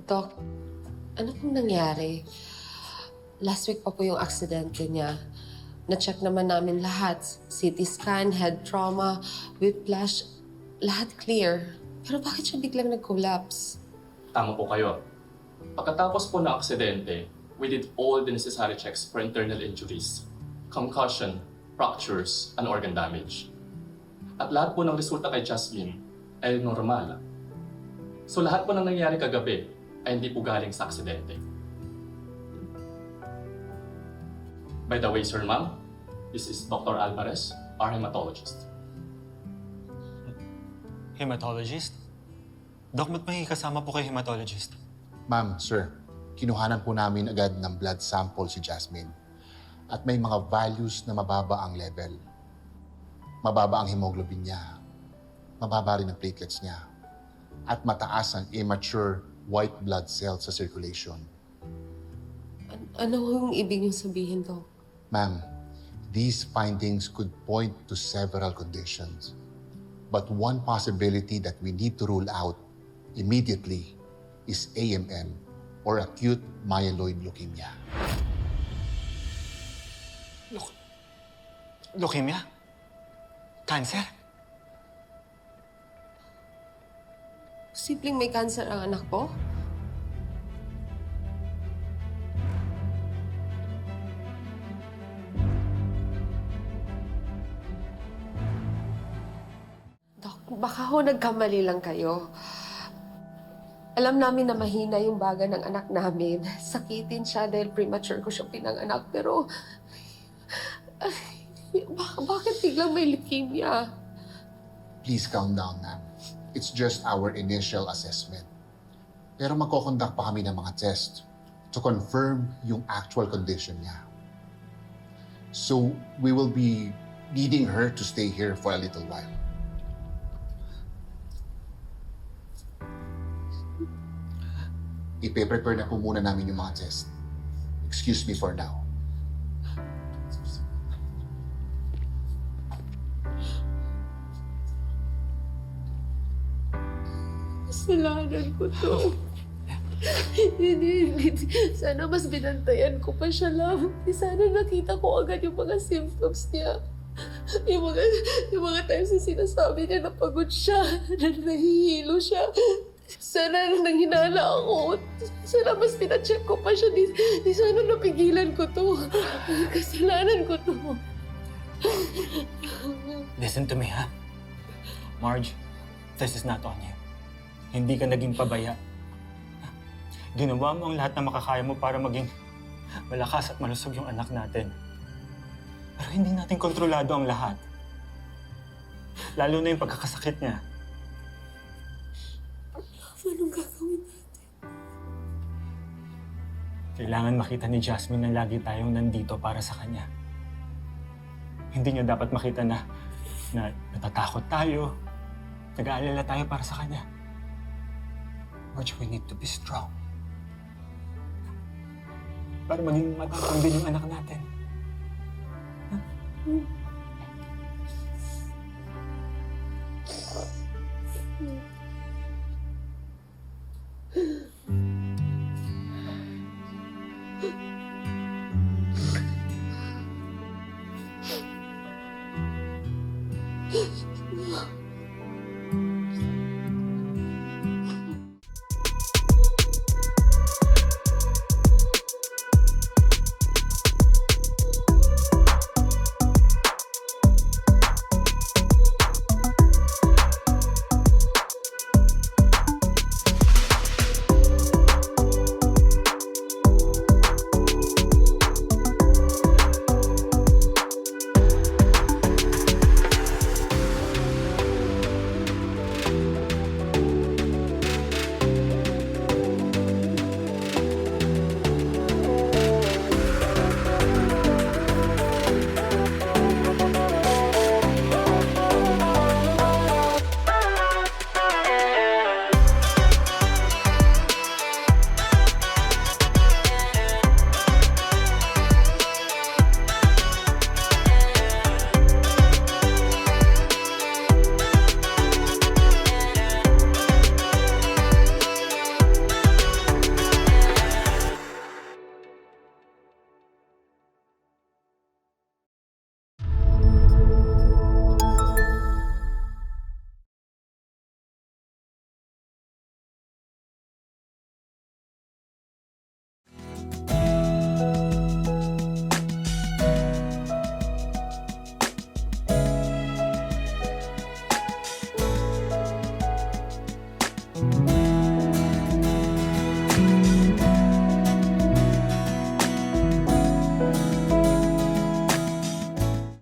Doc, ano pong nangyari? Last week pa po yung aksidente niya. Na-check naman namin lahat. CT scan, head trauma, whiplash, lahat clear. Pero bakit siya biglang nag-collapse? Tama po kayo. Pagkatapos po ng aksidente, we did all the necessary checks for internal injuries, concussion, fractures, and organ damage. At lahat po ng resulta kay Jasmine ay normal. So lahat po ng nangyari kagabi ay hindi po galing sa aksidente. By the way, Sir Ma'am, this is Dr. Alvarez, our hematologist. Hematologist? Doc, ba't may kasama po kay hematologist? Ma'am, sir, kinuhanan po namin agad ng blood sample si Jasmine. At may mga values na mababa ang level. Mababa ang hemoglobin niya. Mababa rin ang platelets niya. At mataas ang immature white blood cells sa circulation. Ano yung ibig niyong sabihin, Doc? Ma'am, these findings could point to several conditions. But one possibility that we need to rule out immediately is AML, or acute myeloid leukemia. Leukemia? Cancer? Simpleng may cancer ang anak ko? Dok, baka ho nagkamali lang kayo. Alam namin na mahina yung baga ng anak namin. Sakitin siya dahil premature ko siyang pinanganak. Pero, bakit biglang may leukemia? Please calm down, ma'am. It's just our initial assessment. Pero magkoconduct pa kami ng mga test to confirm yung actual condition niya. So, we will be needing her to stay here for a little while. Ipe-prepare na po muna namin yung mga test. Excuse me for now. Kasalanan ko to. Hindi. Sana mas binantayan ko pa siya lang. Sana nakita ko agad yung mga symptoms niya. Yung mga times na sinasabi niya na pagod siya, na nahihilo siya. Sana nang hinala ako. Sana mas pinacheck ko pa siya. Di sana napigilan ko to. Kasalanan ko to. Listen to me, ha? Marge, this is not on you. Hindi ka naging pabaya. Ginawa mo ang lahat na makakaya mo para maging malakas at malusog yung anak natin. Pero hindi natin kontrolado ang lahat. Lalo na yung pagkakasakit niya. Anong gagawin natin? Kailangan makita ni Jasmine na lagi tayong nandito para sa kanya. Hindi niya dapat makita na natatakot tayo, nag-aalala tayo para sa kanya. Marge, we need to be strong. Para maging matapang din yung anak natin. Huh?